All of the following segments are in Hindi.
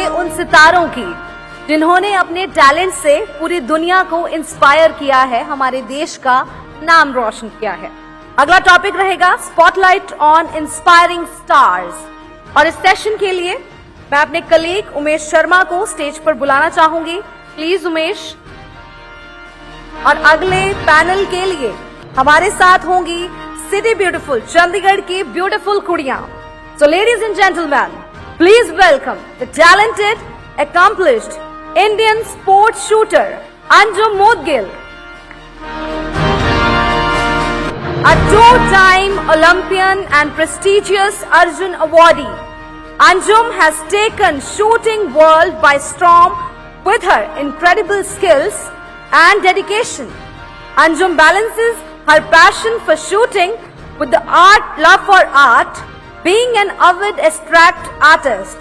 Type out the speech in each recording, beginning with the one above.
हुए उन सितारों की जिन्होंने अपने टैलेंट से पूरी दुनिया को इंस्पायर किया है, हमारे देश का नाम रोशन किया है। अगला टॉपिक रहेगा स्पॉटलाइट ऑन इंस्पायरिंग स्टार्स, और इस सेशन के लिए मैं अपने कलीग उमेश शर्मा को स्टेज पर बुलाना चाहूंगी। प्लीज उमेश। और अगले पैनल के लिए हमारे साथ होंगी सिटी ब्यूटीफुल चंडीगढ़ की ब्यूटीफुल कुड़ियां। So ladies and gentleman, please welcome the talented, accomplished Indian sports shooter Anjum Modgil, a two-time Olympian and prestigious Arjun awardee. Anjum has taken shooting world by storm with her incredible skills and dedication. Anjum balances her passion for shooting with the love for art, being an avid abstract artist.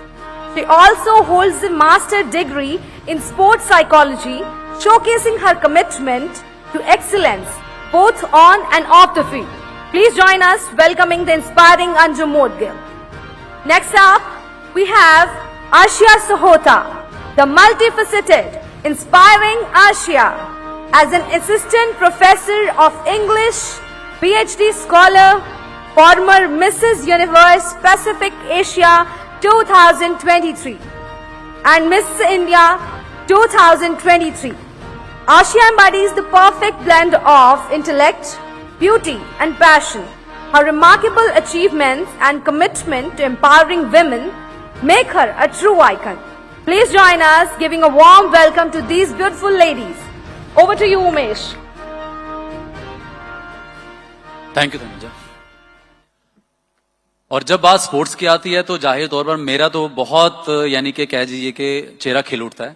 She also holds a master's degree in sports psychology, showcasing her commitment to excellence both on and off the field. Please join us welcoming the inspiring Anjum Modgil. Next up, we have Ashia Sahota, the multifaceted, inspiring Ashia. As an assistant professor of English, PhD scholar, former Mrs. Universe Pacific Asia 2023 and Miss India 2023. Ashia embodies the perfect blend of intellect, beauty and passion. Her remarkable achievements and commitment to empowering women make her a true icon. Please join us giving a warm welcome to these beautiful ladies. Over to you, Umesh. Thank you Tanuja. और जब बात स्पोर्ट्स की आती है तो जाहिर तौर पर मेरा तो बहुत यानी कि कह दीजिए कि चेहरा खिल उठता है,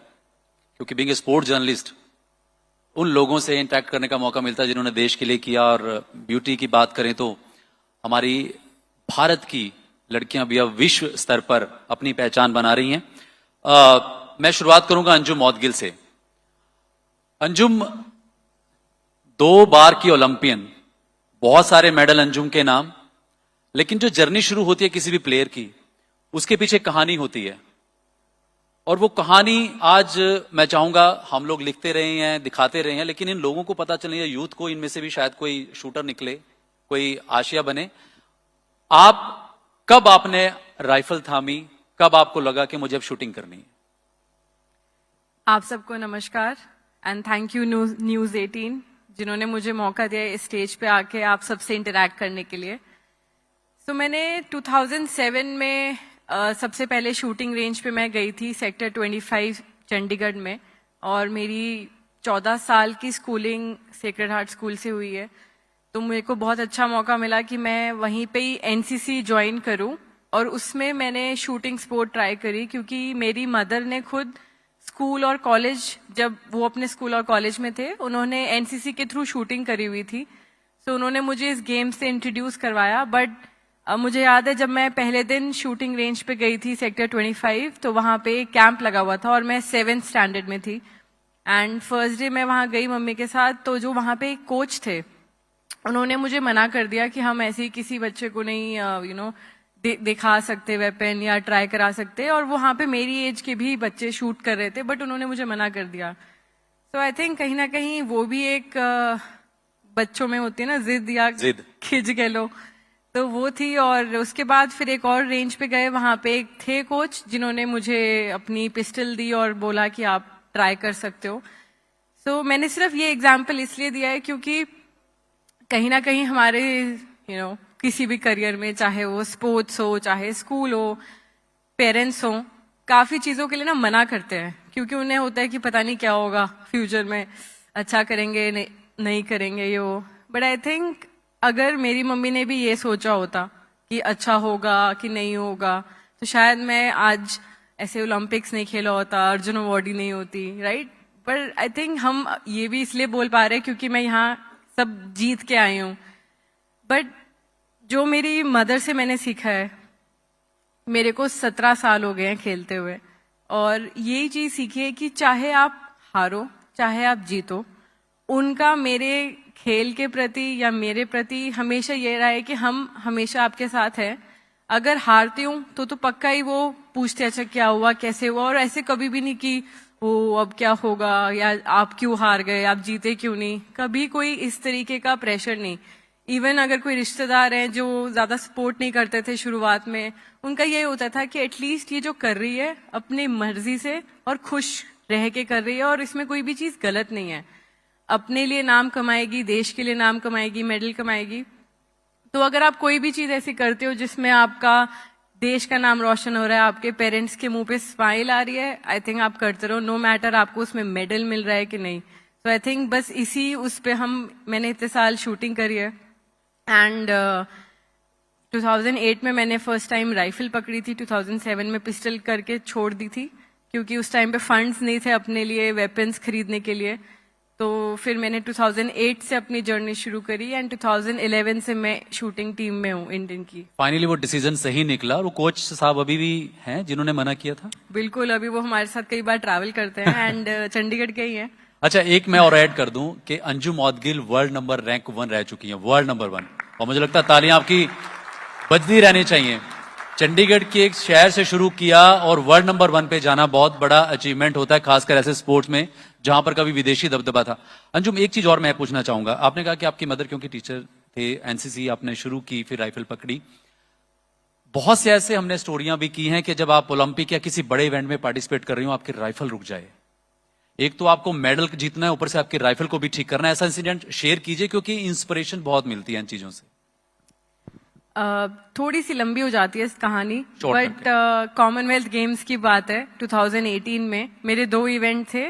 क्योंकि बीइंग ए स्पोर्ट्स जर्नलिस्ट उन लोगों से इंटरेक्ट करने का मौका मिलता है जिन्होंने देश के लिए किया। और ब्यूटी की बात करें तो हमारी भारत की लड़कियां भी अब विश्व स्तर पर अपनी पहचान बना रही हैं। मैं शुरुआत करूंगा अंजुम मौदगिल से। अंजुम 2 बार की ओलंपियन, बहुत सारे मेडल अंजुम के नाम, लेकिन जो जर्नी शुरू होती है किसी भी प्लेयर की, उसके पीछे कहानी होती है। और वो कहानी आज मैं चाहूंगा हम लोग लिखते रहे हैं, दिखाते रहे हैं, लेकिन इन लोगों को पता चले, यूथ को, इनमें से भी शायद कोई शूटर निकले, कोई आशिया बने। आप कब आपने राइफल थामी, कब आपको लगा कि मुझे अब शूटिंग करनी है? आप सबको नमस्कार एंड थैंक यू न्यूज 18 जिन्होंने मुझे मौका दिया इस स्टेज पे आके आप सबसे इंटरैक्ट करने के लिए। तो मैंने 2007 में सबसे पहले शूटिंग रेंज पे मैं गई थी सेक्टर 25 चंडीगढ़ में, और मेरी 14 साल की स्कूलिंग सेक्रेड हार्ट स्कूल से हुई है। तो मेरे को बहुत अच्छा मौका मिला कि मैं वहीं पे ही एनसीसी ज्वाइन करूं, और उसमें मैंने शूटिंग स्पोर्ट ट्राई करी, क्योंकि मेरी मदर ने खुद स्कूल और कॉलेज, जब वो अपने स्कूल और कॉलेज में थे, उन्होंने एनसीसी के थ्रू शूटिंग करी हुई थी। तो उन्होंने मुझे इस गेम से इंट्रोड्यूस करवाया। बट मुझे याद है जब मैं पहले दिन शूटिंग रेंज पे गई थी सेक्टर 25, तो वहां पे कैंप लगा हुआ था और मैं 7th स्टैंडर्ड में थी। एंड फर्स्ट डे मैं वहां गई मम्मी के साथ, तो जो वहां पे एक कोच थे उन्होंने मुझे मना कर दिया कि हम ऐसे ही किसी बच्चे को नहीं दिखा सकते वेपन या ट्राई करा सकते। और वहां पे मेरी एज के भी बच्चे शूट कर रहे थे, बट उन्होंने मुझे मना कर दिया। तो आई थिंक कहीं ना कहीं वो भी एक बच्चों में होती है ना, जिद या खिज कह लो, तो वो थी। और उसके बाद फिर एक और रेंज पे गए, वहां पे एक थे कोच जिन्होंने मुझे अपनी पिस्टल दी और बोला कि आप ट्राई कर सकते हो। सो मैंने सिर्फ ये एग्जाम्पल इसलिए दिया है क्योंकि कहीं ना कहीं हमारे किसी भी करियर में, चाहे वो स्पोर्ट्स हो, चाहे स्कूल हो, पेरेंट्स हो, काफी चीजों के लिए ना मना करते हैं, क्योंकि उन्हें होता है कि पता नहीं क्या होगा फ्यूचर में, अच्छा करेंगे नहीं करेंगे ये वो। बट आई थिंक अगर मेरी मम्मी ने भी ये सोचा होता कि अच्छा होगा कि नहीं होगा, तो शायद मैं आज ऐसे ओलंपिक्स नहीं खेला होता, अर्जुन अवार्डी नहीं होती, राइट। पर आई थिंक हम ये भी इसलिए बोल पा रहे हैं क्योंकि मैं यहाँ सब जीत के आई हूँ। बट जो मेरी मदर से मैंने सीखा है, मेरे को 17 साल हो गए हैं खेलते हुए, और यही चीज सीखी है कि चाहे आप हारो चाहे आप जीतो, उनका मेरे खेल के प्रति या मेरे प्रति हमेशा ये रहा है कि हम हमेशा आपके साथ हैं। अगर हारती हूँ तो पक्का ही वो पूछते अच्छा क्या हुआ कैसे हुआ, और ऐसे कभी भी नहीं कि वो अब क्या होगा या आप क्यों हार गए, आप जीते क्यों नहीं, कभी कोई इस तरीके का प्रेशर नहीं। इवन अगर कोई रिश्तेदार हैं जो ज्यादा सपोर्ट नहीं करते थे शुरुआत में, उनका ये होता था कि एटलीस्ट ये जो कर रही है अपनी मर्जी से और खुश रह के कर रही है, और इसमें कोई भी चीज गलत नहीं है, अपने लिए नाम कमाएगी, देश के लिए नाम कमाएगी, मेडल कमाएगी। तो अगर आप कोई भी चीज ऐसी करते हो जिसमें आपका देश का नाम रोशन हो रहा है, आपके पेरेंट्स के मुंह पे स्माइल आ रही है, आई थिंक आप करते रहो, नो मैटर आपको उसमें मेडल मिल रहा है कि नहीं। तो आई थिंक बस इसी उस पे मैंने इतने साल शूटिंग करी है। एंड 2008 में मैंने फर्स्ट टाइम राइफल पकड़ी थी, 2007 में पिस्टल करके छोड़ दी थी, क्योंकि उस टाइम पे फंड्स नहीं थे अपने लिए वेपन्स खरीदने के लिए। तो फिर मैंने 2008 से अपनी जर्नी शुरू करी एंड 2011 से मैं शूटिंग टीम में हूँ इंडियन की। फाइनली वो डिसीजन सही निकला, और वो कोच साहब अभी भी हैं जिन्होंने मना किया था? बिल्कुल, अभी वो हमारे साथ कई बार ट्रैवल करते हैं एंड चंडीगढ़ के ही हैं। अच्छा, एक मैं और ऐड कर दूं कि अंजुम औदगिल वर्ल्ड नंबर रैंक 1 रह चुकी हैं, वर्ल्ड नंबर 1, और मुझे लगता है तालियां आपकी बजती रहनी चाहिए। चंडीगढ़ के एक शहर से शुरू किया और वर्ल्ड नंबर 1 पे जाना बहुत बड़ा अचीवमेंट होता है, खासकर ऐसे स्पोर्ट्स में जहां पर कभी विदेशी दबदबा था। अंजुम, एक चीज और मैं पूछना चाहूंगा, आपने कहा कि आपकी मदर क्योंकि टीचर थे, एनसीसी आपने शुरू की, फिर राइफल पकड़ी। बहुत से ऐसे हमने स्टोरियां भी की हैं कि जब आप ओलंपिक या किसी बड़े इवेंट में पार्टिसिपेट कर रही हो, आपकी राइफल रुक जाए, एक तो आपको मेडल जीतना है, ऊपर से आपकी राइफल को भी ठीक करना है। ऐसा इंसिडेंट शेयर कीजिए, क्योंकि इंस्पिरेशन बहुत मिलती है इन चीजों से। थोड़ी सी लंबी हो जाती है कहानी, Short बट कॉमनवेल्थ गेम्स की बात है। 2018 में मेरे 2 इवेंट थे,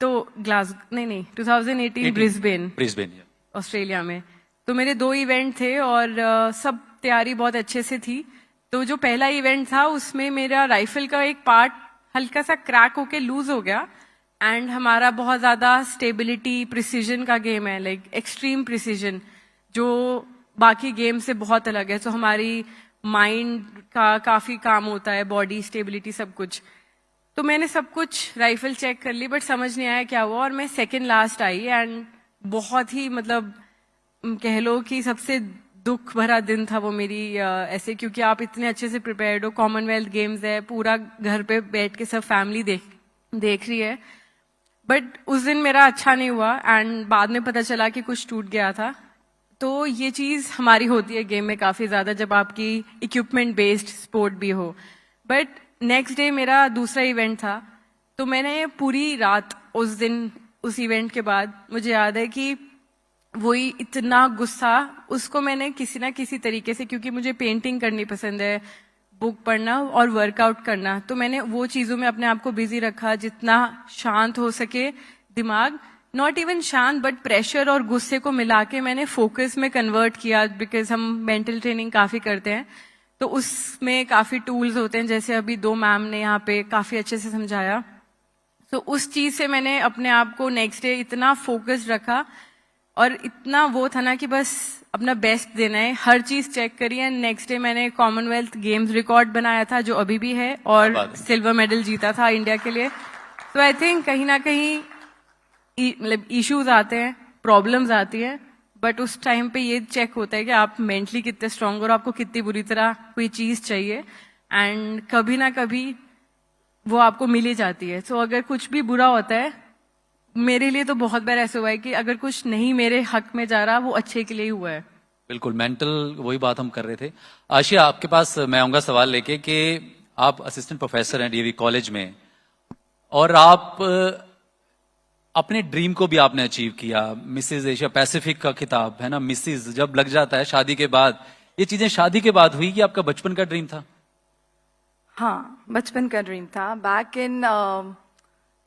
तो नहीं 2018 ब्रिस्बेन ऑस्ट्रेलिया में। तो मेरे 2 इवेंट थे और सब तैयारी बहुत अच्छे से थी। तो जो पहला इवेंट था उसमें मेरा राइफल का एक पार्ट हल्का सा क्रैक होके लूज हो गया, एंड हमारा बहुत ज्यादा स्टेबिलिटी प्रिसीजन का गेम है, लाइक एक्सट्रीम प्रिसीजन, जो बाकी गेम से बहुत अलग है। तो हमारी माइंड का काफी काम होता है, बॉडी स्टेबिलिटी सब कुछ। तो मैंने सब कुछ राइफल चेक कर ली, बट समझ नहीं आया क्या हुआ, और मैं सेकंड लास्ट आई। एंड बहुत ही मतलब कह लो कि सबसे दुख भरा दिन था वो मेरी ऐसे, क्योंकि आप इतने अच्छे से प्रिपेयर्ड हो, कॉमनवेल्थ गेम्स है, पूरा घर पे बैठ के सब फैमिली देख रही है, बट उस दिन मेरा अच्छा नहीं हुआ। एंड बाद में पता चला कि कुछ टूट गया था। तो ये चीज हमारी होती है गेम में काफी ज्यादा, जब आपकी इक्विपमेंट बेस्ड स्पोर्ट भी हो। बट नेक्स्ट डे मेरा दूसरा इवेंट था, तो मैंने पूरी रात उस दिन, उस इवेंट के बाद मुझे याद है कि वही इतना गुस्सा, उसको मैंने किसी ना किसी तरीके से, क्योंकि मुझे पेंटिंग करनी पसंद है, बुक पढ़ना और वर्कआउट करना, तो मैंने वो चीजों में अपने आप को बिजी रखा, जितना शांत हो सके दिमाग, नॉट इवन शांत बट प्रेशर और गुस्से को मिला के मैंने फोकस में कन्वर्ट किया, बिकॉज हम मेंटल ट्रेनिंग काफी करते हैं, तो उसमें काफी टूल्स होते हैं, जैसे अभी 2 मैम ने यहाँ पे काफी अच्छे से समझाया। तो उस चीज से मैंने अपने आप को नेक्स्ट डे इतना फोकस्ड रखा, और इतना वो था ना कि बस अपना बेस्ट देना है, हर चीज चेक करी। एंड नेक्स्ट डे मैंने कॉमनवेल्थ गेम्स रिकॉर्ड बनाया था, जो अभी भी है, और सिल्वर मेडल जीता था इंडिया के लिए। तो आई थिंक कहीं ना कहीं मतलब इश्यूज आते हैं, प्रॉब्लम्स आती है, बट उस टाइम पे ये चेक होता है कि आप मेंटली कितने स्ट्रांग हो और आपको कितनी बुरी तरह कोई चीज चाहिए, एंड कभी ना कभी वो आपको मिल ही जाती है। तो अगर कुछ भी बुरा होता है, मेरे लिए तो बहुत बार ऐसा हुआ है कि अगर कुछ नहीं मेरे हक में जा रहा, वो अच्छे के लिए ही हुआ है। बिल्कुल, मेंटल वही बात हम कर रहे थे। आशिया, आपके पास मैं आऊंगा सवाल लेके कि आप असिस्टेंट प्रोफेसर हैं डीएवी कॉलेज में, और आप अपने ड्रीम को भी आपने अचीव किया, मिसेज एशिया पैसिफिक का खिताब है ना, मिसेज जब लग जाता है शादी के बाद, ये चीजें शादी के बाद हुई कि आपका बचपन का ड्रीम था? हाँ, बचपन का ड्रीम था। Back in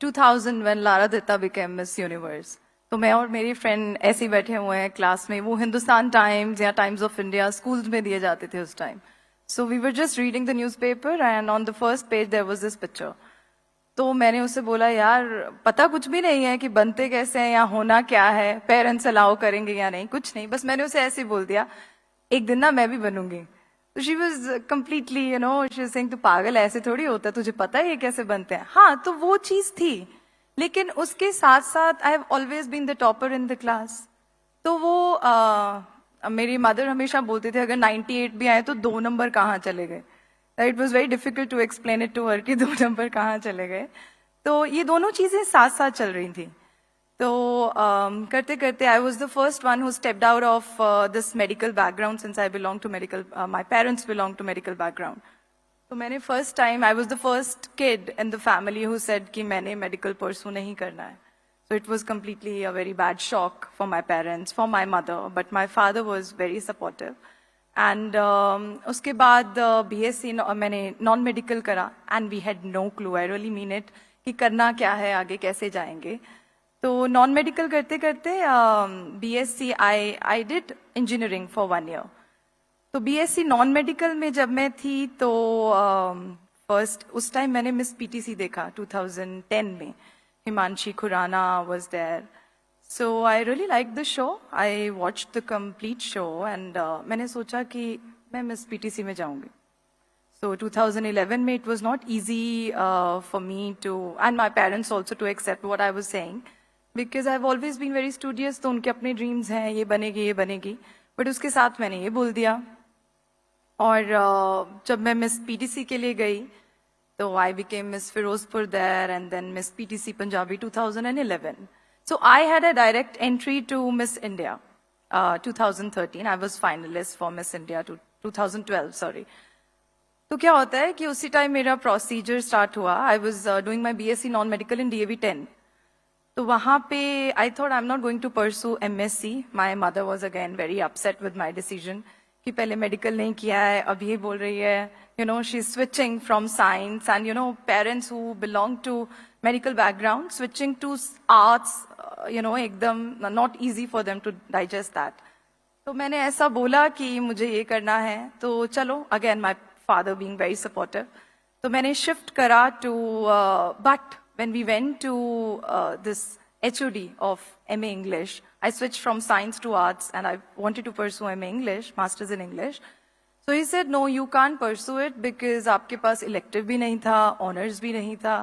2000 when Lara Dutta became Miss Universe, तो मैं और मेरी फ्रेंड ऐसे ही बैठे हुए हैं क्लास में, वो हिंदुस्तान टाइम्स या टाइम्स ऑफ इंडिया स्कूल्स में दिए जाते थे उस time. So we were just reading the newspaper and on the first page there was this picture. तो मैंने उससे बोला, यार पता कुछ भी नहीं है कि बनते कैसे हैं या होना क्या है, पेरेंट्स अलाउ करेंगे या नहीं, कुछ नहीं, बस मैंने उसे ऐसे ही बोल दिया, एक दिन ना मैं भी बनूंगी। तो she was completely she was saying, तू पागल, ऐसे थोड़ी होता है, तुझे पता है ये कैसे बनते हैं। हाँ, तो वो चीज थी, लेकिन उसके साथ साथ I have always been the topper in the class. तो वो मेरी मदर हमेशा बोलते थे अगर 98 भी आए तो 2 नंबर कहाँ चले गए. It was very difficult to explain it to her कि 2 नंबर कहाँ चले गए. तो ये दोनों चीजें साथ साथ चल रही थी. तो करते करते I was the first one who stepped out of this medical background since I belong to medical, my parents belong to medical background. तो मैंने first time, I was the first kid in the family who said कि मैंने मेडिकल परसू नहीं करना है. So it was completely a very bad shock for my parents, for my mother, but my father was very supportive. And उसके बाद BSc मैंने नॉन मेडिकल करा and we had no clue, I really mean it, कि करना क्या है आगे कैसे जाएंगे. तो नॉन मेडिकल करते करते BSc I did engineering for 1 year. तो BSc नॉन मेडिकल में जब मैं थी तो फर्स्ट उस टाइम मैंने मिस PTC देखा 2010 में. Himanshi Khurana was there. So I really liked the show. I watched the complete show and मैंने सोचा कि मैं Miss PTC में जाऊंगी. So 2011 में it was not easy for me to, and my parents also to accept what I was saying. Because I've always been very studious, तो उनके अपने dreams हैं, ये बनेगी. But उसके साथ मैंने ये बोल दिया. और जब मैं Miss PTC के लिए गई, so I became Miss Firozpur there and then Miss PTC Punjabi 2011. So I had a direct entry to Miss India 2013. I was finalist for Miss India to 2012, sorry. तो क्या होता है कि उसी टाइम मेरा प्रोसीजर स्टार्ट हुआ. I was doing my BSc non-medical in DAV 10. तो वहाँ पे I thought I'm not going to pursue MSc. My mother was again very upset with my decision कि पहले मेडिकल नहीं किया है, अब ये बोल रही है. You know, she's switching from science and, you know, parents who belong to medical background, switching to arts, you know, एकदम not easy for them to digest that. तो मैंने ऐसा बोला कि मुझे ये करना है, तो चलो, again, my father being very supportive. तो मैंने shift करा to, but when we went to this HOD of MA English, I switched from science to arts and I wanted to pursue MA English, Masters in English. So he said, no, you can't pursue it because आपके पास elective भी नहीं था, honors भी नहीं था,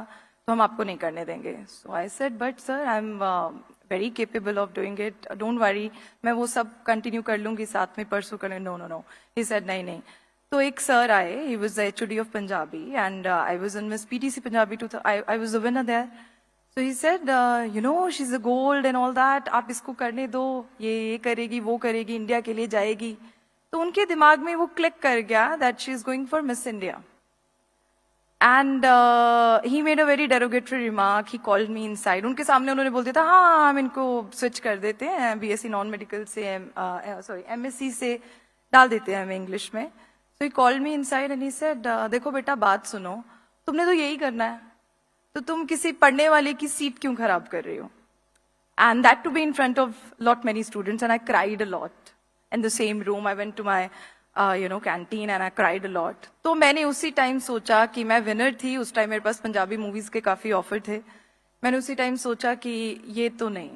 तो हम आपको नहीं करने देंगे. So I said, but sir, I'm very capable of doing it. Don't worry, मैं वो सब continue कर लूँगी, साथ में pursue कर लूँगी. No. He said, नहीं. तो एक sir आए, he was the HOD of Punjabi and I was in Miss PTC Punjabi, I was the winner there. So he said, you know, she's a gold and all that, आप इसको करने दो, ये करेगी, वो करेगी, इंडिया के लिए जाएगी. तो उनके दिमाग में वो क्लिक कर गया that she is going for Miss India. And he made a very derogatory remark. He called me inside. उनके सामने उन्होंने बोल दिया था, हाँ हम इनको स्विच कर देते हैं, BSc नॉन मेडिकल से MSc से डाल देते हैं हमें इंग्लिश में. So he called me inside and he said, देखो बेटा बात सुनो, तुमने तो यही करना है, तो तुम किसी पढ़ने वाले की सीट क्यों खराब कर रही हो? And that to be in front of lot many students and I cried a lot. In the same room, I went to my, canteen and I cried a lot. तो मैंने उसी टाइम सोचा कि मैं विनर थी, उस टाइम मेरे पास पंजाबी मूवीज के काफी ऑफर थे. मैंने उसी टाइम सोचा कि ये तो नहीं,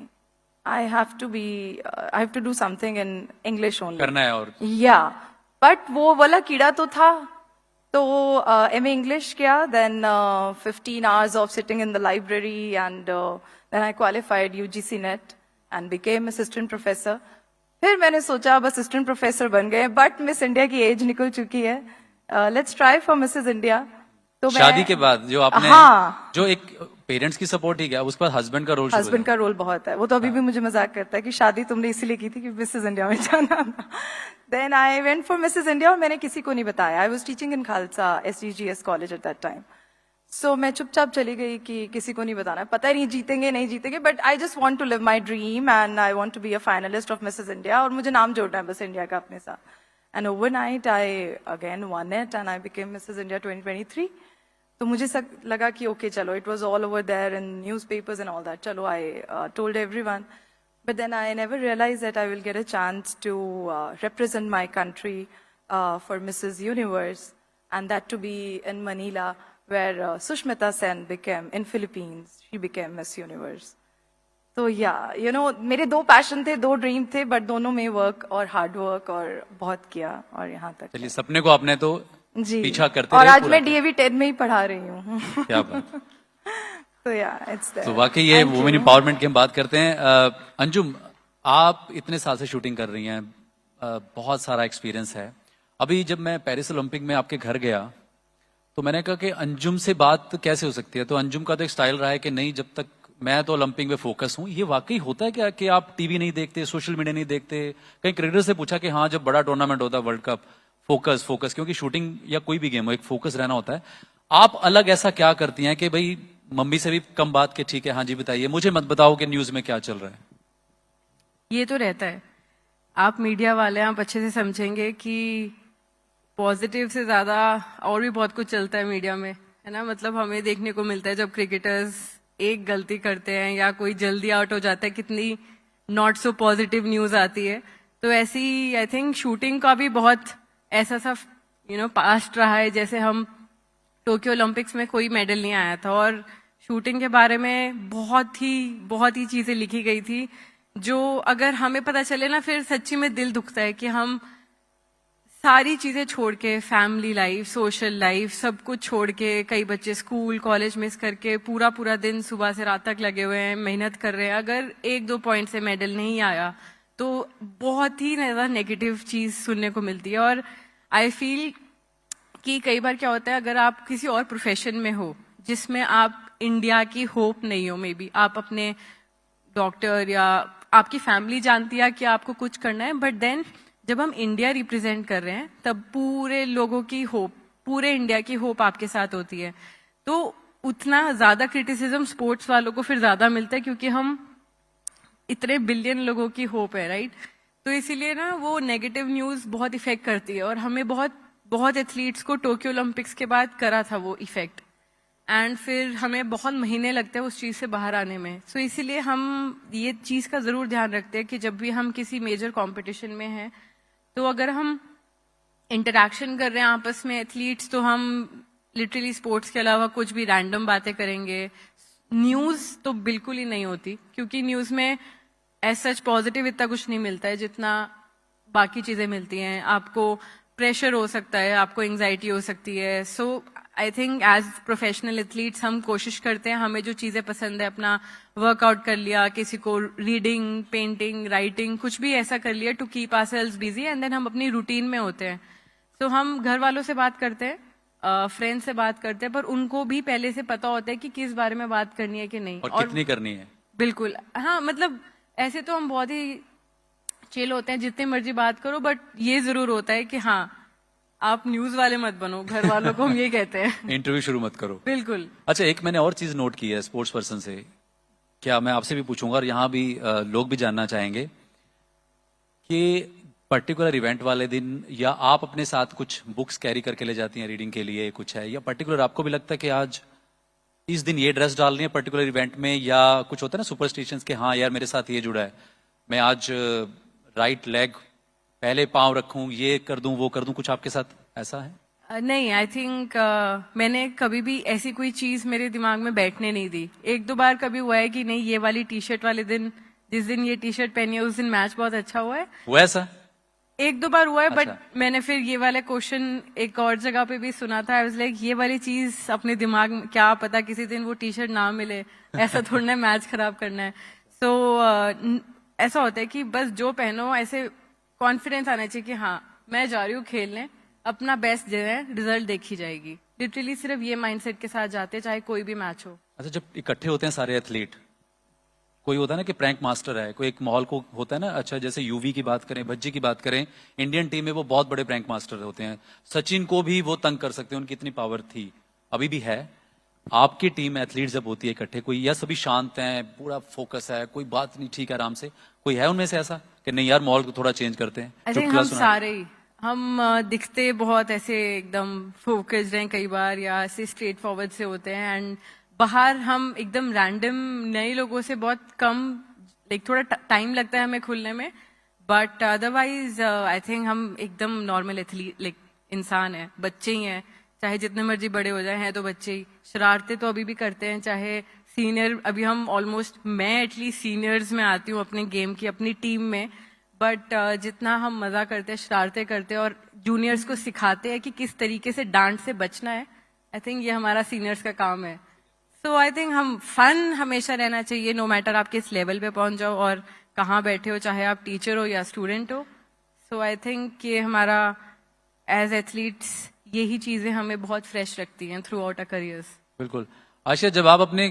I have to do something in English only. करना है और. Yeah, but वो वाला कीड़ा तो था. तो MA English किया, then 15 hours of sitting in the library and then I qualified UGC NET and became assistant professor. फिर मैंने सोचा अब असिस्टेंट प्रोफेसर बन गए, बट मिस इंडिया की एज निकल चुकी है. Let's try for Mrs India. तो शादी के बाद जो आपने, हाँ, जो एक पेरेंट्स की सपोर्ट ही गया, उसके बाद हस्बैंड का रोल बहुत है. वो तो अभी भी मुझे मजाक करता है कि शादी तुमने इसीलिए की थी कि मिसेस इंडिया में जाना. Then I went for Mrs India और मैंने किसी को नहीं बताया. I was teaching in Khalsa SGGS college at that time. So मैं चुपचाप चली गई कि किसी को नहीं बताना, पता नहीं जीतेंगे नहीं जीतेंगे, but I just want to live my dream and I want to be a finalist of Mrs India. और मुझे नाम जोड़ना है बस इंडिया का अपने साथ. And overnight I again won it and I became Mrs India 2023. तो मुझे लगा कि ओके चलो, it was all over there in newspapers and all that. चलो, I told everyone, but then I never realise that I will get a chance to represent my country for Mrs. Universe, and that to be in Manila, where Sushmita Sen became, in Philippines, she became Miss Universe. तो मेरे 2 पैशन थे, 2 ड्रीम थे, बट दोनों में वर्क और हार्ड वर्क और बहुत किया और यहाँ तक. चलिए, सपने को आपने तो जी पीछा करते और आज मैं DAV 10 में ही पढ़ा रही हूँ. क्या बात. तो इट्स देयर. तो वाकई ये वुमेन एम्पावरमेंट की हम बात करते हैं. अंजुम, आप इतने साल से शूटिंग कर रही हैं, बहुत सारा एक्सपीरियंस है। अभी जब मैं पेरिस ओलंपिक में आपके घर गया तो मैंने कहा कि अंजुम से बात कैसे हो सकती है, तो अंजुम का तो एक स्टाइल रहा है कि नहीं, जब तक मैं तो ओलंपिक में फोकस हूं। ये वाकई होता है क्या कि आप टीवी नहीं देखते, सोशल मीडिया नहीं देखते? कहीं क्रिकेटर से पूछा कि हाँ, जब बड़ा टूर्नामेंट होता है वर्ल्ड कप, फोकस फोकस, क्योंकि शूटिंग या कोई भी गेम हो एक फोकस रहना होता है। आप अलग ऐसा क्या करती हैं कि भाई मम्मी से भी कम बात के ठीक है हाँ जी बताइए, मुझे मत बताओ कि न्यूज में क्या चल रहा है? ये तो रहता है, आप मीडिया वाले आप अच्छे से समझेंगे कि पॉजिटिव से ज्यादा और भी बहुत कुछ चलता है मीडिया में, है ना। मतलब हमें देखने को मिलता है जब क्रिकेटर्स एक गलती करते हैं या कोई जल्दी आउट हो जाता है, कितनी नॉट सो पॉजिटिव न्यूज आती है। तो ऐसी आई थिंक शूटिंग का भी बहुत ऐसा सा पास्ट रहा है। जैसे हम टोक्यो ओलंपिक्स में कोई मेडल नहीं आया था और शूटिंग के बारे में बहुत ही चीजें लिखी गई थी जो अगर हमें पता चले ना, फिर सच्ची में दिल दुखता है कि हम सारी चीजें छोड़ के, फैमिली लाइफ, सोशल लाइफ, सब कुछ छोड़ के, कई बच्चे स्कूल कॉलेज मिस करके पूरा दिन सुबह से रात तक लगे हुए हैं, मेहनत कर रहे हैं। अगर 1-2 पॉइंट से मेडल नहीं आया तो बहुत ही ज्यादा नेगेटिव चीज सुनने को मिलती है। और आई फील कि कई बार क्या होता है, अगर आप किसी और प्रोफेशन में हो जिसमें आप इंडिया की होप नहीं हो, मे बी आप अपने डॉक्टर या आपकी फैमिली जानती है कि आपको कुछ करना है, बट देन जब हम इंडिया रिप्रेजेंट कर रहे हैं तब पूरे लोगों की होप, पूरे इंडिया की होप आपके साथ होती है। तो उतना ज्यादा क्रिटिसिज्म स्पोर्ट्स वालों को फिर ज्यादा मिलता है क्योंकि हम इतने बिलियन लोगों की होप है, राइट। तो इसीलिए ना वो नेगेटिव न्यूज बहुत इफेक्ट करती है और हमें बहुत एथलीट्स को टोक्यो ओलंपिक्स के बाद करा था वो इफेक्ट, एंड फिर हमें बहुत महीने लगते हैं उस चीज से बाहर आने में। सो इसीलिए हम ये चीज का जरूर ध्यान रखते हैं कि जब भी हम किसी मेजर कंपटीशन में हैं तो अगर हम इंटरैक्शन कर रहे हैं आपस में एथलीट्स, तो हम लिटरली स्पोर्ट्स के अलावा कुछ भी रैंडम बातें करेंगे। न्यूज तो बिल्कुल ही नहीं होती क्योंकि न्यूज में एज सच पॉजिटिव इतना कुछ नहीं मिलता है जितना बाकी चीजें मिलती हैं। आपको प्रेशर हो सकता है, आपको एंजाइटी हो सकती है। So I think as professional athletes हम कोशिश करते हैं, हमें जो चीजें पसंद है, अपना वर्कआउट कर लिया, किसी को रीडिंग, पेंटिंग, राइटिंग, कुछ भी ऐसा कर लिया to keep ourselves busy, and then हम अपनी रूटीन में होते हैं। सो हम घर वालों से बात करते हैं, फ्रेंड से बात करते हैं, पर उनको भी पहले से पता होता है कि किस बारे में बात करनी है कि नहीं और कितनी करनी है। बिल्कुल, हाँ, मतलब ऐसे तो हम बहुत ही चिल होते हैं, जितनी मर्जी बात करो, बट ये जरूर होता है कि हाँ, आप न्यूज वाले मत बनो, घर वालों को हम ये कहते हैं। इंटरव्यू शुरू मत करो। बिल्कुल। अच्छा, एक मैंने और चीज नोट की है स्पोर्ट्स पर्सन से, क्या मैं आपसे भी पूछूंगा और यहाँ भी लोग भी जानना चाहेंगे कि पर्टिकुलर इवेंट वाले दिन या आप अपने साथ कुछ बुक्स कैरी करके ले जाती हैं रीडिंग के लिए, कुछ है, या पर्टिकुलर आपको भी लगता है कि आज इस दिन ये ड्रेस डालनी है पर्टिकुलर इवेंट में, या कुछ होता है ना सुपरस्टिशंस के, हाँ यार मेरे साथ ये जुड़ा है, मैं आज राइट लेग पहले पांव रखूं, ये कर दूं, वो कर दूं, कुछ आपके साथ ऐसा है? नहीं, आई थिंक मैंने कभी भी ऐसी कोई चीज मेरे दिमाग में बैठने नहीं दी। 1-2 बार कभी हुआ है कि नहीं, ये वाली टी शर्ट वाले दिन, जिस दिन ये टी शर्ट पहनी है उस दिन मैच बहुत अच्छा हुआ है, वो ऐसा 1-2 बार हुआ है। अच्छा। बट मैंने फिर ये वाला क्वेश्चन एक और जगह पे भी सुना था, आई वाज लाइक ये वाली चीज अपने दिमाग में, क्या पता किसी दिन वो टी शर्ट ना मिले, ऐसा थोड़ा ना मैच खराब करना है। सो ऐसा होता है कि बस जो पहनो, ऐसे कॉन्फिडेंस आना चाहिए कि हाँ मैं जा रही हूँ खेलने, अपना बेस्ट दे रहे हैं, रिजल्ट देखी जाएगी। लिटरली सिर्फ ये माइंडसेट के साथ जाते, चाहे कोई भी मैच हो। अच्छा, जब इकट्ठे होते हैं सारे एथलीट, कोई होता है ना कि प्रैंक मास्टर है, कोई एक माहौल को होता है ना। अच्छा, जैसे यूवी की बात करें, भज्जी की बात करें, इंडियन टीम में वो बहुत बड़े प्रैंक मास्टर होते हैं, सचिन को भी वो तंग कर सकते हैं, उनकी इतनी पावर थी, अभी भी है। आपकी टीम एथलीट जब होती है इकट्ठे, कोई या सभी शांत हैं, पूरा फोकस है, कोई बात नहीं, ठीक है आराम से, कोई है उनमें से ऐसा कि नहीं यार माहौल को थोड़ा चेंज करते हैं? आई थिंक हम सारे ही, हम दिखते बहुत ऐसे एकदम फोकस्ड हैं कई बार, या ऐसे स्ट्रेट फॉरवर्ड से होते हैं, एंड बाहर हम एकदम रैंडम नए लोगों से बहुत कम, लाइक थोड़ा टाइम लगता है हमें खुलने में, बट अदरवाइज आई थिंक हम एकदम नॉर्मल एथलीट, लाइक इंसान है, बच्चे ही हैं, चाहे जितने मर्जी बड़े हो जाए, हैं तो बच्चे ही। शरारते तो अभी भी करते हैं, चाहे सीनियर, अभी हम ऑलमोस्ट, मैं एटलीस्ट सीनियर्स में आती हूँ अपने गेम की, अपनी टीम में, बट जितना हम मजा करते हैं, शरारते करते हैं और जूनियर्स को सिखाते हैं कि किस तरीके से डांट से बचना है, आई थिंक ये हमारा सीनियर्स का काम है। सो आई थिंक हम फन हमेशा रहना चाहिए, नो मैटर आप किस लेवल पे पहुंच जाओ और कहाँ बैठे हो, चाहे आप टीचर हो या स्टूडेंट हो, सो आई थिंक ये हमारा एज एथलीट्स यही चीजें हमें बहुत फ्रेश रखती हैं थ्रू आउट आवर करियर्स। बिल्कुल। आशिया, जब आप अपने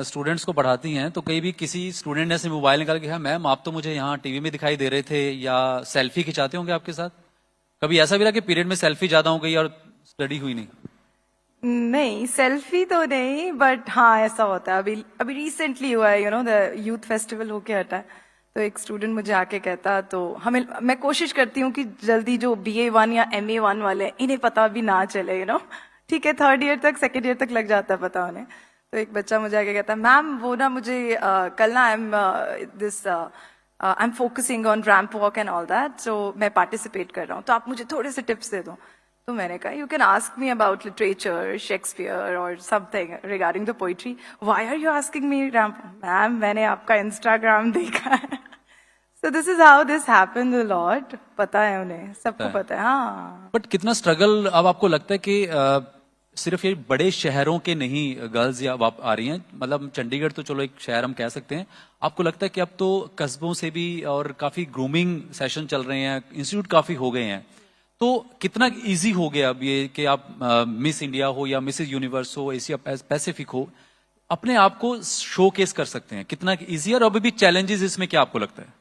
स्टूडेंट्स को पढ़ाती हैं तो कई भी किसी स्टूडेंट ने ऐसे मोबाइल निकाल के, हाँ मैम आप तो मुझे यहाँ टीवी में दिखाई दे रहे थे, या सेल्फी खिंचाते होंगे आपके साथ? कभी ऐसा भी रहा कि पीरियड में सेल्फी ज्यादा हो गई और स्टडी हुई नहीं? नहीं, सेल्फी तो नहीं, बट हाँ ऐसा होता है। अभी अभी रिसेंटली हुआ है, द यूथ फेस्टिवल होके हटा है, तो एक स्टूडेंट मुझे आके कहता, तो हमें, मैं कोशिश करती हूँ कि जल्दी जो BA1 या MA1 वाले इन्हें पता भी ना चले, ठीक है, 3rd ईयर तक 2nd ईयर तक लग जाता है पता उन्हें। तो एक बच्चा मुझे आके कहता, मैम वो ना मुझे कल ना I am focusing on ramp walk and all that, so मैं पार्टिसिपेट कर रहा हूँ, तो आप मुझे थोड़े से टिप्स दे दो। तो मैंने कहा, you can ask me about literature, Shakespeare और something regarding the poetry, why are you asking me ramp? Ma'am मैंने आपका इंस्टाग्राम देखा है। So this is how this happens a lot. पता है उन्हें, सबको पता है। हाँ, बट कितना स्ट्रगल अब आपको लगता है कि सिर्फ ये बड़े शहरों के नहीं गर्ल्स या आ रही हैं, मतलब चंडीगढ़ तो चलो एक शहर हम कह सकते हैं, आपको लगता है कि अब तो कस्बों से भी और काफी ग्रूमिंग सेशन चल रहे हैं, इंस्टीट्यूट काफी हो गए हैं, तो कितना इजी हो गया अब ये कि आप मिस इंडिया हो या मिसेस यूनिवर्स हो, एशिया पैसिफिक हो, अपने आप को शोकेस कर सकते हैं? कितना इजी है और अभी भी चैलेंजेस इसमें क्या आपको लगता है?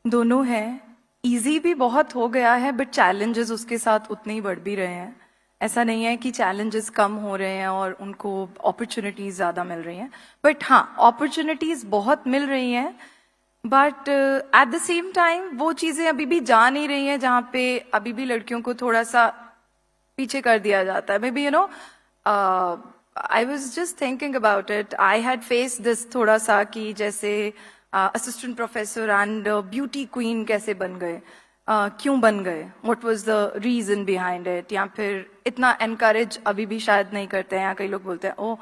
दोनों है। इजी भी बहुत हो गया है, बट चैलेंजेस उसके साथ उतने ही बढ़ भी रहे हैं। ऐसा नहीं है कि चैलेंजेस कम हो रहे हैं और उनको अपॉर्चुनिटीज ज्यादा मिल रही हैं, बट हाँ अपॉर्चुनिटीज बहुत मिल रही हैं, but at the same time वो चीजें अभी भी जा नहीं रही हैं जहाँ पे अभी भी लड़कियों को थोड़ा सा पीछे कर दिया जाता है। Maybe I was just thinking about it, I had face this थोड़ा सा कि जैसे assistant professor and beauty queen कैसे बन गए, क्यों बन गए, what was the reason behind it, या फिर इतना एनकरेज अभी भी शायद नहीं करते हैं। यहाँ कई लोग बोलते हैं ओ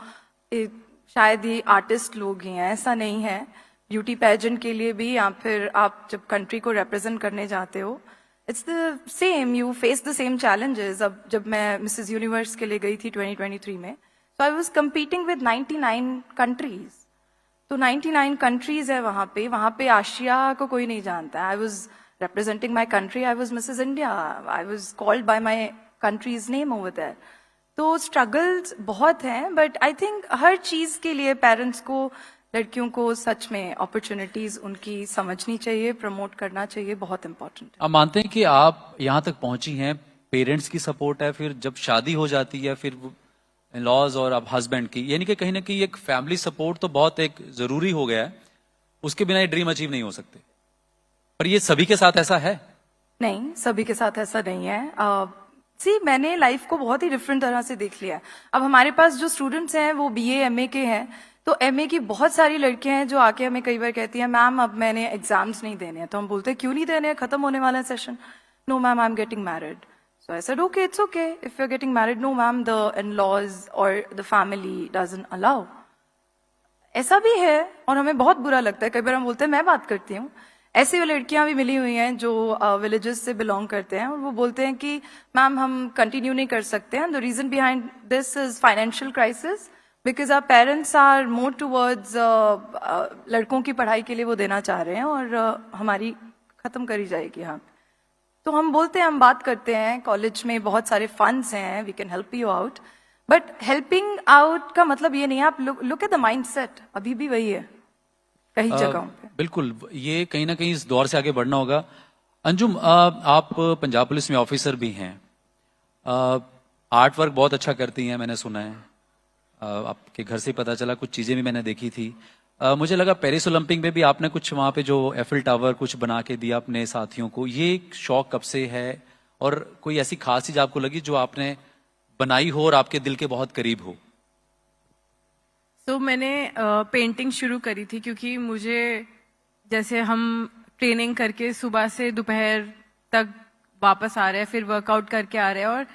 शायद ये आर्टिस्ट लोग ही हैं, ऐसा नहीं है। ब्यूटी पेजेंट के लिए भी, या फिर आप जब कंट्री को रिप्रेजेंट करने जाते हो, it's the same, you face the same challenges. अब जब मैं मिसेस यूनिवर्स के लिए गई थी 2023 में, so I was competing with 99 countries, तो 99 कंट्रीज है वहां पे आशिया को कोई नहीं जानता। I was representing my country, I was Mrs. India, I was called by my country's name over there. तो struggles बहुत हैं, but I think हर चीज के लिए पेरेंट्स को, लड़कियों को सच में अपॉर्चुनिटीज उनकी समझनी चाहिए, प्रमोट करना चाहिए, बहुत इंपॉर्टेंट है। आप मानते हैं कि आप यहाँ तक पहुंची हैं, पेरेंट्स की सपोर्ट है, फिर जब शादी हो जाती है फिर लॉज और अब हस्बैंड की, यानी कि कहीं ना कहीं एक फैमिली सपोर्ट तो बहुत एक जरूरी हो गया है, उसके बिना ये ड्रीम अचीव नहीं हो सकते। पर ये सभी के साथ ऐसा है? नहीं, सभी के साथ ऐसा नहीं है। मैंने लाइफ को बहुत ही डिफरेंट तरह से देख लिया है। अब हमारे पास जो स्टूडेंट्स हैं वो BA MA के हैं, तो MA की बहुत सारी लड़कियां हैं जो आके हमें कई बार कहती हैं, मैम अब मैंने एग्जाम्स नहीं देने हैं। तो हम बोलते हैं क्यों नहीं देने हैं, खत्म होने वाला है session. No ma'am, I am getting married. So I said okay, it's okay if you are getting married. No ma'am, the in laws और द फैमिली डजंट अलाउ। ऐसा भी है और हमें बहुत बुरा लगता है। कई बार हम बोलते हैं, मैं बात करती हूँ, ऐसी लड़कियां भी मिली हुई हैं जो विलेजेस से बिलोंग करते हैं, और वो बोलते हैं कि मैम हम कंटिन्यू नहीं कर सकते हैं। The reason behind this is financial crisis, because our parents are more towards लड़कों की पढ़ाई के लिए वो देना चाह रहे हैं, और हमारी खत्म करी जाएगी यहाँ पे। तो हम बोलते हैं, हम बात करते हैं, कॉलेज में बहुत सारे फंड्स हैं, we can help you out, but helping out का मतलब ये नहीं है। आप लुक एट द माइंडसेट, अभी भी वही है कई जगहों पे। बिल्कुल, ये कहीं ना कहीं इस दौर से आगे बढ़ना होगा। अंजुम, आप पंजाब पुलिस में ऑफिसर भी हैं, आर्ट वर्क बहुत अच्छा करती हैं, मैंने सुना है, आपके घर से पता चला, कुछ चीजें भी मैंने देखी थी। मुझे लगा पेरिस ओलंपिक में भी आपने कुछ वहां पे जो एफिल टावर कुछ बना के दिया अपने साथियों को, ये शौक कब से है और कोई ऐसी खास चीज आपको लगी जो आपने बनाई हो और आपके दिल के बहुत करीब हो? तो मैंने पेंटिंग शुरू करी थी क्योंकि मुझे, जैसे हम ट्रेनिंग करके सुबह से दोपहर तक वापस आ रहे हैं, फिर वर्कआउट करके आ रहे हैं, और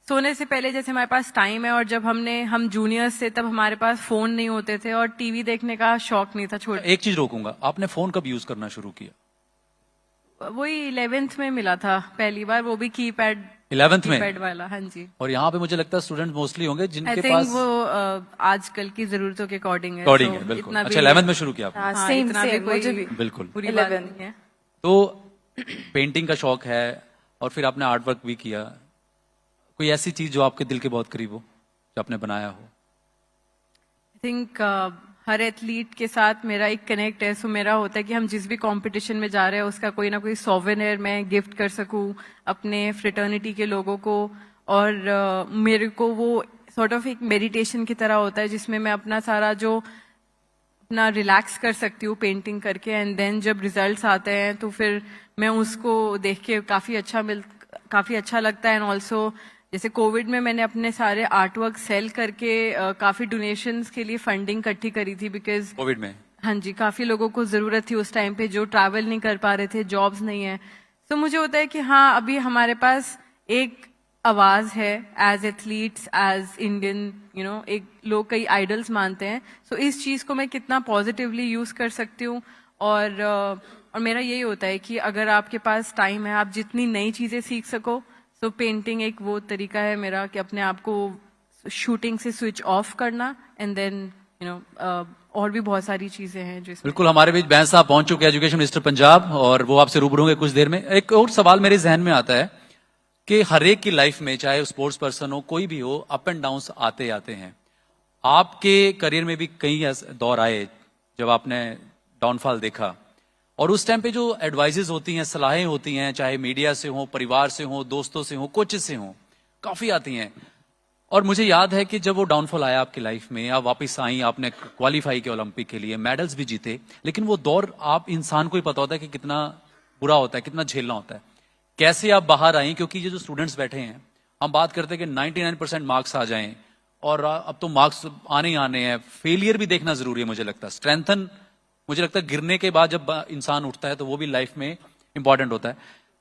सोने से पहले जैसे हमारे पास टाइम है, और जब हम जूनियर्स से तब हमारे पास फोन नहीं होते थे और टीवी देखने का शौक नहीं था। छोटे एक चीज रोकूंगा, आपने फोन कब यूज करना शुरू किया? वही 11th में मिला था पहली बार, वो भी कीपैड 11th में कीपैड वाला। हाँ जी। और यहाँ पे मुझे लगता है स्टूडेंट मोस्टली होंगे जिनके आई थिंक पास वो आजकल की जरूरतों के अकॉर्डिंग है। बिल्कुल। अच्छा, 11th में शुरू किया आपने? हाँ, सेम इतना भी सेम कोई मुझे भी बिल्कुल। बुरी बात 11th नहीं है। तो पेंटिंग का शौक है और फिर आपने आर्ट वर्क भी किया, कोई ऐसी चीज जो आपके दिल के बहुत करीब हो, जो आपने बनाया हो? आई थिंक हर एथलीट के साथ मेरा एक कनेक्ट है। सो मेरा होता है कि हम जिस भी कंपटीशन में जा रहे हैं उसका कोई ना कोई सोवेनियर मैं गिफ्ट कर सकूं अपने फ्रेटर्निटी के लोगों को। और मेरे को वो सॉर्ट ऑफ एक मेडिटेशन की तरह होता है जिसमें मैं अपना सारा जो अपना रिलैक्स कर सकती हूँ पेंटिंग करके, एंड देन जब रिजल्ट्स आते हैं तो फिर मैं उसको देख के काफ़ी अच्छा लगता है। एंड ऑल्सो जैसे कोविड में मैंने अपने सारे आर्ट वर्क सेल करके काफ़ी डोनेशंस के लिए फंडिंग इकट्ठी करी थी, बिकॉज कोविड में? हाँ जी, काफ़ी लोगों को ज़रूरत थी उस टाइम पे जो ट्रैवल नहीं कर पा रहे थे, जॉब्स नहीं है। तो मुझे होता है कि हाँ, अभी हमारे पास एक आवाज है एज एथलीट्स, एज इंडियन, एक लोग कई आइडल्स मानते हैं। सो इस चीज को मैं कितना पॉजिटिवली यूज कर सकती हूँ। और मेरा यही होता है कि अगर आपके पास टाइम है, आप जितनी नई चीजें सीख सको। सो पेंटिंग एक वो तरीका है मेरा कि अपने आप को शूटिंग से स्विच ऑफ करना, एंड देन और भी बहुत सारी चीजें हैं जो बिल्कुल। हमारे बीच बैंस साहब पहुंच चुके हैं, एजुकेशन मिनिस्टर पंजाब, और वो आपसे रूबरू होंगे कुछ देर में। एक और सवाल मेरे जहन में आता है कि हर एक की लाइफ में, चाहे स्पोर्ट्स पर्सन हो, कोई भी हो, अप एंड डाउन आते आते हैं। आपके करियर में भी कई दौर आए जब आपने डाउनफॉल देखा, और उस टाइम पे जो एडवाइजेस होती हैं, सलाहें होती हैं, चाहे मीडिया से हो, परिवार से हो, दोस्तों से हो, कोचेस से हो, काफी आती हैं। और मुझे याद है कि जब वो डाउनफॉल आया आपकी लाइफ में, आप वापस आई, आपने क्वालिफाई किया ओलंपिक के लिए, मेडल्स भी जीते, लेकिन वो दौर आप इंसान को ही पता होता है कि कितना बुरा होता है, कितना झेलना होता है। कैसे आप बाहर आई? क्योंकि ये जो स्टूडेंट्स बैठे हैं, हम बात करते हैं कि 99% मार्क्स आ जाएं, और अब तो मार्क्स आने ही आने हैं। फेलियर भी देखना जरूरी है, मुझे लगता है स्ट्रेंथन, मुझे लगता है गिरने के बाद जब इंसान उठता है तो वो भी लाइफ में इंपॉर्टेंट होता है।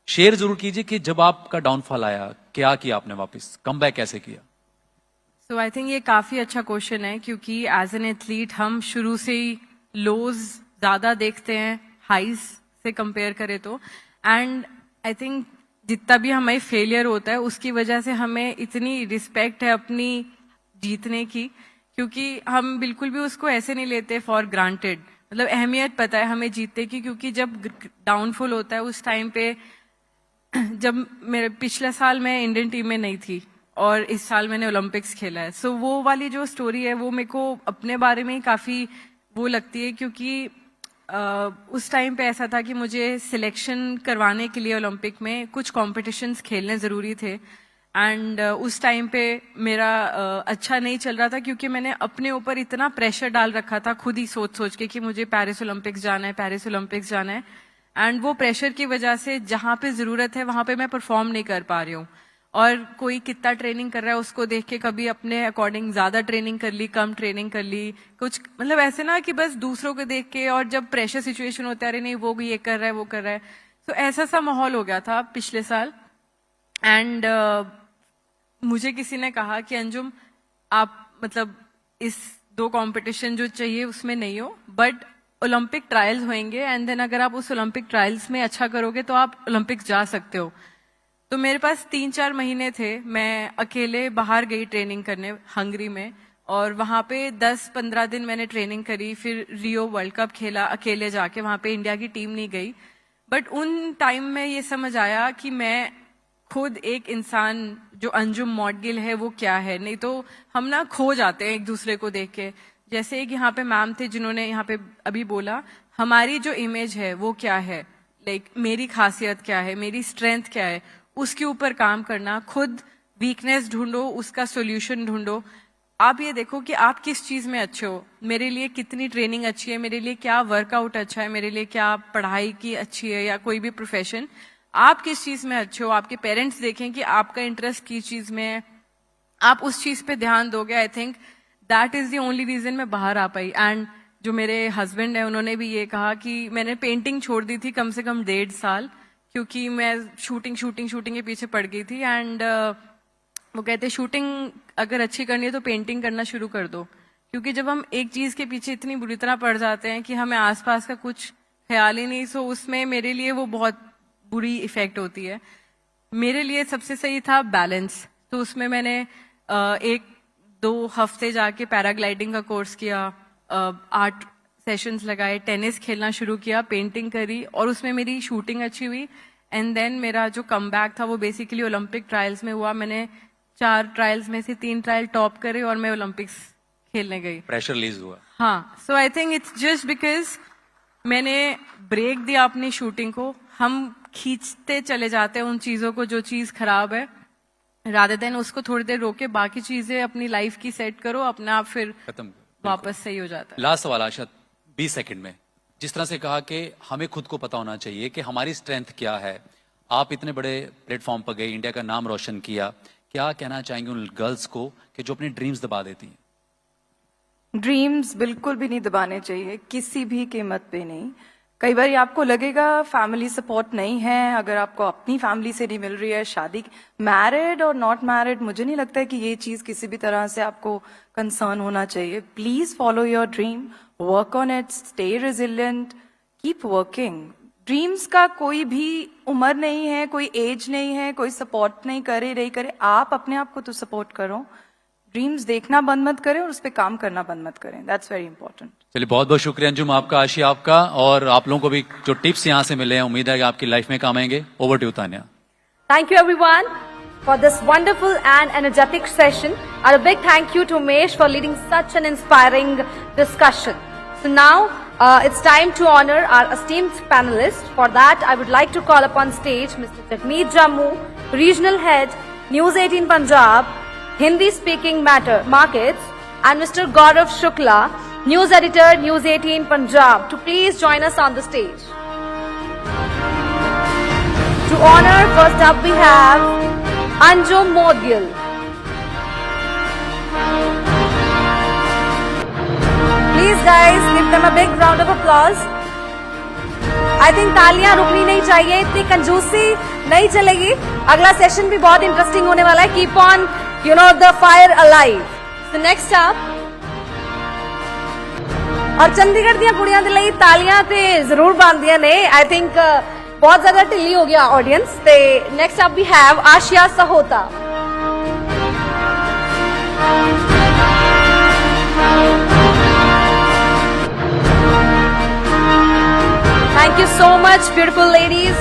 शेयर जरूर कीजिए कि जब आपका डाउनफॉल आया, क्या किया आपने, वापस कम बैक कैसे किया? सो आई थिंक ये काफी अच्छा क्वेश्चन है, क्योंकि एज एन एथलीट हम शुरू से ही लोज ज्यादा देखते हैं हाइज से कंपेयर करें तो। एंड आई थिंक जितना भी हमें फेलियर होता है उसकी वजह से हमें इतनी रिस्पेक्ट है अपनी जीतने की, क्योंकि हम बिल्कुल भी उसको ऐसे नहीं लेते फॉर ग्रांटेड। मतलब अहमियत पता है हमें जीतने की, क्योंकि जब डाउनफॉल होता है उस टाइम पे, जब मेरे पिछले साल मैं इंडियन टीम में नहीं थी और इस साल मैंने ओलंपिक्स खेला है। सो वो वाली जो स्टोरी है वो मेरे को अपने बारे में ही काफी वो लगती है, क्योंकि उस टाइम पे ऐसा था कि मुझे सिलेक्शन करवाने के लिए ओलंपिक में कुछ कॉम्पिटिशन्स खेलने ज़रूरी थे। एंड उस टाइम पे मेरा अच्छा नहीं चल रहा था, क्योंकि मैंने अपने ऊपर इतना प्रेशर डाल रखा था खुद ही सोच सोच के कि मुझे पेरिस ओलंपिक्स जाना है, पेरिस ओलंपिक्स जाना है। एंड वो प्रेशर की वजह से जहाँ पे ज़रूरत है वहाँ पे मैं परफॉर्म नहीं कर पा रही हूँ। और कोई कितना ट्रेनिंग कर रहा है उसको देख के कभी अपने अकॉर्डिंग ज्यादा ट्रेनिंग कर ली, कम ट्रेनिंग कर ली, कुछ मतलब ऐसे ना कि बस दूसरों को देख के, और जब प्रेशर सिचुएशन होता है, अरे नहीं वो ये कर रहा है, वो कर रहा है। तो ऐसा सा माहौल हो गया था पिछले साल। एंड मुझे किसी ने कहा कि अंजुम आप मतलब इस 2 कंपटीशन जो चाहिए उसमें नहीं हो, बट ओलंपिक ट्रायल्स होंगे, एंड देन अगर आप उस ओलंपिक ट्रायल्स में अच्छा करोगे तो आप ओलंपिक जा सकते हो। तो मेरे पास 3-4 महीने थे, मैं अकेले बाहर गई ट्रेनिंग करने हंगरी में, और वहां पे 10-15 दिन मैंने ट्रेनिंग करी। फिर रियो वर्ल्ड कप खेला अकेले जाके, वहां पे इंडिया की टीम नहीं गई। बट उन टाइम में ये समझ आया कि मैं खुद एक इंसान जो अंजुम मौडगिल है वो क्या है। नहीं तो हम ना खो जाते हैं एक दूसरे को देख के। जैसे एक यहाँ पे मैम थे जिन्होंने यहाँ पे अभी बोला, हमारी जो इमेज है वो क्या है, लाइक मेरी खासियत क्या है, मेरी स्ट्रेंथ क्या है, उसके ऊपर काम करना। खुद वीकनेस ढूंढो, उसका सोल्यूशन ढूंढो। आप ये देखो कि आप किस चीज में अच्छे हो, मेरे लिए कितनी ट्रेनिंग अच्छी है, मेरे लिए क्या वर्कआउट अच्छा है, मेरे लिए क्या पढ़ाई की अच्छी है, या कोई भी प्रोफेशन, आप किस चीज में अच्छे हो। आपके पेरेंट्स देखें कि आपका इंटरेस्ट किस चीज में है, आप उस चीज पे ध्यान दोगे। I think that is the only reason मैं बाहर आ पाई। एंड जो मेरे हस्बैंड है उन्होंने भी ये कहा कि मैंने पेंटिंग छोड़ दी थी कम से कम 1.5 साल, क्योंकि मैं शूटिंग के पीछे पड़ गई थी। एंड वो कहते शूटिंग अगर अच्छी करनी है तो पेंटिंग करना शुरू कर दो, क्योंकि जब हम एक चीज के पीछे इतनी बुरी तरह पड़ जाते हैं कि हमें आसपास का कुछ ख्याल ही नहीं, सो उसमें मेरे लिए वो बहुत बुरी इफेक्ट होती है। मेरे लिए सबसे सही था बैलेंस। तो उसमें मैंने 1-2 हफ्ते जाके पैराग्लाइडिंग का कोर्स किया, 8 सेशंस लगाए, टेनिस खेलना शुरू किया, पेंटिंग करी और उसमें मेरी शूटिंग अच्छी हुई। एंड देन मेरा जो कमबैक था वो बेसिकली ओलंपिक ट्रायल्स में हुआ। मैंने 4 ट्रायल्स में से 3 ट्रायल टॉप करे और मैं ओलंपिक्स खेलने गई। प्रेशर रिलीज हुआ। हाँ, so I think it's just because मैंने ब्रेक दिया अपनी शूटिंग को। हम खींचते चले जाते हैं उन चीजों को जो चीज खराब है, रादर देन उसको थोड़ी देर रोके बाकी चीजें अपनी लाइफ की सेट करो, अपना आप फिर खत्म। वापस सही हो जाता है। लास्ट सवाल आशा, 20 सेकंड में, जिस तरह से कहा कि हमें खुद को पता होना चाहिए कि हमारी स्ट्रेंथ क्या है। आप इतने बड़े प्लेटफॉर्म पर गए, इंडिया का नाम रोशन किया, क्या कहना चाहेंगे उन गर्ल्स को कि जो अपनी ड्रीम्स दबा देती हैं? ड्रीम्स बिल्कुल भी नहीं दबाने चाहिए, किसी भी कीमत पे नहीं। कई बार आपको लगेगा फैमिली सपोर्ट नहीं है, अगर आपको अपनी फैमिली से नहीं मिल रही है, शादी मैरिड और नॉट मैरिड, मुझे नहीं लगता है कि ये चीज किसी भी तरह से आपको कंसर्न होना चाहिए। Please follow your dream, work on it, stay resilient, keep working. Dreams का कोई भी उम्र नहीं है, कोई एज नहीं है, कोई सपोर्ट नहीं करे नहीं करे, आप अपने आप को तो सपोर्ट करो। ड्रीम्स देखना बंद मत करें और उस पर काम करना बंद मत करें। That's very important. चलिए, बहुत बहुत शुक्रिया अंजुम आपका, आशी आपका, और आप लोगों को भी जो टिप्स यहाँ से मिले हैं उम्मीद है कि आपकी लाइफ में काम आएंगे। Over to Tanya. Thank you everyone for this wonderful and energetic session. And a big thank you to Umesh for leading such an inspiring discussion. So now it's time to honor our esteemed panelists. For that, I would like to call upon stage Mr. Jagmeet Jammu, Regional Head, News 18 Punjab, Hindi speaking markets, and Mr. Gaurav Shukla, News Editor, News 18 Punjab, to please join us on the stage. To honor, first up we have Anjum Modgil. Please guys, give them a big round of applause. I think तालियां रुकनी नहीं चाहिए, इतनी कंजूसी नहीं चलेगी। अगला सेशन भी बहुत इंटरेस्टिंग होने वाला है। Keep on, the fire alive. So next up, और चंडीगढ़ ਦੀਆਂ ਕੁੜੀਆਂ ਦੇ ਲਈ ਤਾਲੀਆਂ ਤੇ ਜ਼ਰੂਰ ਬਣਦੀਆਂ ਨੇ। I think बहुत ज्यादा ढिल्ली हो गया ऑडियंस। ते next up we have Aashiya Sahota. Thank you so much, beautiful ladies.